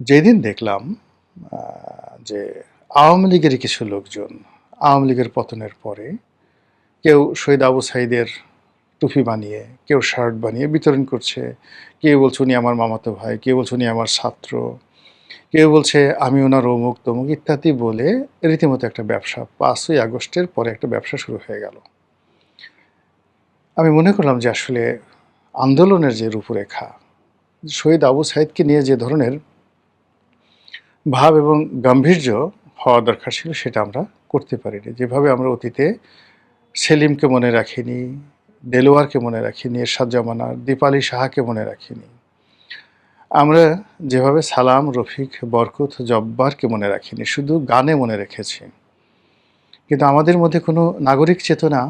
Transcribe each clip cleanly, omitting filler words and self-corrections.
যেদিন দেখলাম যে আওয়ামী লীগেরই কিছু লোকজন আওয়ামী লীগের পতনের পরে কেউ শহীদ আবু সাঈদের টুপি বানিয়ে, কেউ শার্ট বানিয়ে বিতরণ করছে। কেউ বলছে উনি আমার মামাতো ভাই, কেউ বলছে উনি আমার ছাত্র, কেউ বলছে আমি ওনার অমুক তমুক ইত্যাদি বলে রীতিমতো একটা ব্যবসা ৫ই আগস্টের পরে একটা ব্যবসা শুরু হয়ে গেল। আমি মনে করলাম যে আসলে আন্দোলনের যে রূপরেখা, শহীদ আবু সাঈদকে নিয়ে যে ধরনের ভাব এবং গাম্ভীর্য হওয়া দরকার ছিল সেটা আমরা করতে পারিনি। যেভাবে আমরা অতীতে সেলিমকে মনে রাখিনি, দেলোয়ারকে মনে রাখিনি, এরশাদ জামানার, দীপালি সাহাকে মনে রাখিনি। আমরা যেভাবে সালাম, রফিক, বরকত, জব্বারকে মনে রাখিনি, শুধু গানে মনে রেখেছি। কিন্তু আমাদের মধ্যে কোনো নাগরিক চেতনা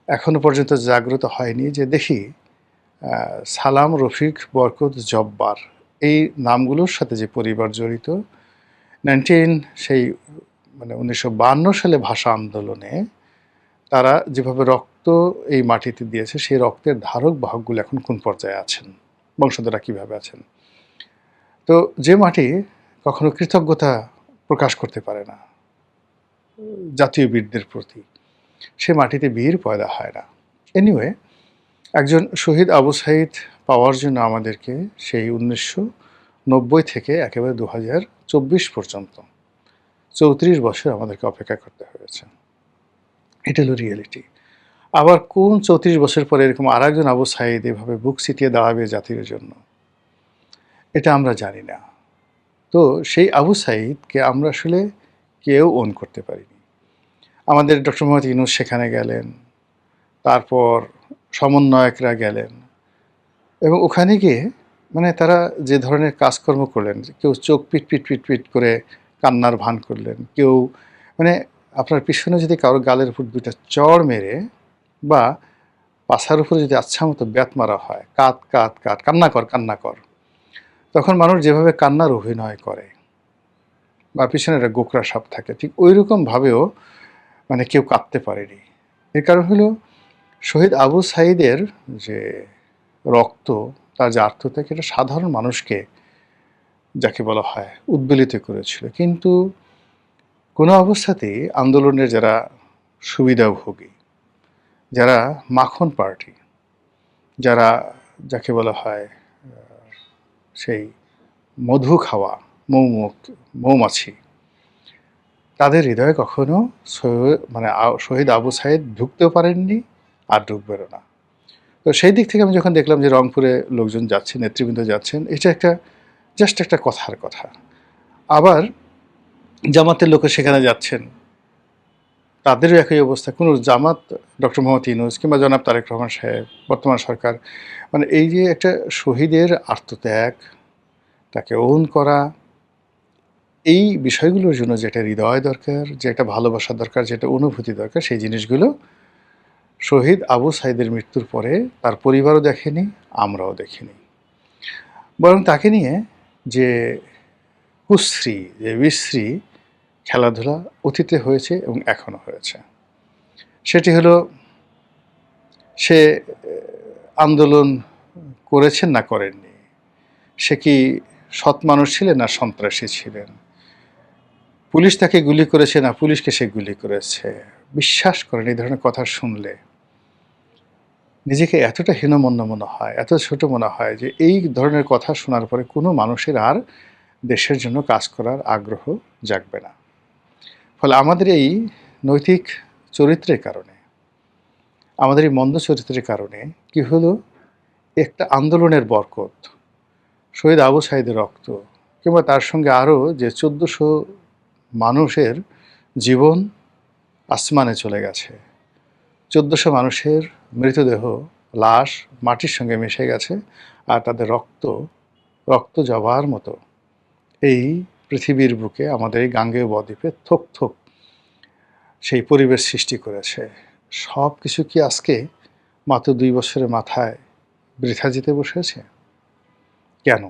এখনো পর্যন্ত জাগ্রত হয়নি যে দেখি সালাম, রফিক, বরকত, জব্বার এই নামগুলোর সাথে যে পরিবার জড়িত 1952 সালে ভাষা আন্দোলনে তারা যেভাবে রক্ত এই মাটিতে দিয়েছে সেই রক্তের ধারক বাহকগুলো এখন কোন পর্যায়ে আছেন, বংশধররা কীভাবে আছেন। তো যে মাটি কখনো কৃতজ্ঞতা প্রকাশ করতে পারে না জাতীয় বীরদের প্রতি, সে মাটিতে বীর পয়দা হয় না। এনিওয়ে, একজন শহীদ আবু সাঈদ পাওয়ার জন্য আমাদেরকে সেই 1990 থেকে একেবারে 2024 পর্যন্ত 34 বছর আমাদেরকে অপেক্ষা করতে হয়েছে। এটা হলো রিয়েলিটি। আবার কোন 34 বছর পরে এরকম আরেকজন আবু সাঈদ এভাবে বুক চিতিয়ে দাঁড়াবে জাতির জন্য, এটা আমরা জানি না। তো সেই আবু সাঈদকে আমরা আসলে কেউ ওন করতে পারিনি। আমাদের ডক্টর মোহাম্মদ ইউনূস সেখানে গেলেন, তারপর সমন্বয়করা গেলেন এবং ওখানে গিয়ে মানে তারা যে ধরনের কাজকর্ম করলেন, কেউ চোখ পিট পিট পিট পিট করে কান্নার ভান করলেন, কেউ মানে আপনার পিছনে যদি কারোর গালের উপর দুইটা চড় মেরে বা পাছার উপরে যদি আচ্ছা মতো ব্যাত মারা হয়, কাঁদ কাঁদ কাঁদ, কান্না কর কান্না কর, তখন মানুষ যেভাবে কান্নার অভিনয় করে বা পিছনে একটা গোকরা সাপ থাকে, ঠিক ওই রকমভাবেও মানে কেউ কাঁদতে পারেনি। এর কারণ হলো শহীদ আবু সাঈদের যে রক্ত, তার যে আত্মত্যাগ, এটা সাধারণ মানুষকে যাকে বলা হয় উদ্বেলিত করেছিল। কিন্তু কোনো অবস্থাতেই আন্দোলনের যারা সুবিধাভোগী, যারা মাখন পার্টি, যারা যাকে বলা হয় সেই মধু খাওয়া মৌমাছি, তাদের হৃদয়ে কখনো শহীদ আবু সাঈদ ঢুকতেও পারেননি আর ঢুকবেনও না। তো সেই দিক থেকে আমি যখন দেখলাম যে রংপুরে লোকজন যাচ্ছেন, নেতৃবৃন্দ যাচ্ছেন, এটা একটা জাস্ট একটা কথার কথা। আবার জামাতের লোকে সেখানে যাচ্ছেন, তাদেরও একই অবস্থা। কোনো জামাত ডক্টর মোহাম্মদ ইউনূস কিংবা জনাব তারেক রহমান সাহেব, বর্তমান সরকার, মানে এই যে একটা শহীদের আত্মত্যাগ, তাকে ওন করা, এই বিষয়গুলোর জন্য যেটা হৃদয় দরকার, যে একটা ভালোবাসা দরকার, যেটা অনুভূতি দরকার, সেই জিনিসগুলো শহীদ আবু সাঈদের মৃত্যুর পরে তার পরিবারও দেখেনি, আমরাও দেখিনি। বরং তাকে নিয়ে যে কুশ্রী, যে বিশ্রী খেলাধুলা অতীতে হয়েছে এবং এখনও হয়েছে, সেটি হলো সে আন্দোলন করেছেন না করেননি, সে কি সৎ মানুষ ছিলেন না সন্ত্রাসী ছিলেন, পুলিশ তাকে গুলি করেছে না পুলিশকে সে গুলি করেছে, বিশ্বাস করেন এই ধরনের কথা শুনলে নিজেকে এতটা হীনমন্য মনে হয়, এত ছোট মনে হয় যে এই ধরনের কথা শোনার পরে কোনো মানুষের আর দেশের জন্য কাজ করার আগ্রহ জাগবে না। ফলে আমাদের এই নৈতিক চরিত্রের কারণে, আমাদের এই মন্দ চরিত্রের কারণে কি হলো, একটা আন্দোলনের বরকত, শহীদ আবু সাঈদের রক্ত, কিংবা তার সঙ্গে আরও যে 1400 মানুষের জীবন আসমানে চলে গেছে, 1400 মানুষের মৃতদেহ, লাশ মাটির সঙ্গে মিশে গেছে, আর তাদের রক্ত জবার মতো এই পৃথিবীর বুকে, আমাদের এই গাঙ্গেয় বদ্বীপে থোক থোক সেই পরিবেশ সৃষ্টি করেছে। সব কিছু কি আজকে মাত্র 2 বছরের মাথায় বৃথা যেতে বসেছে? কেন?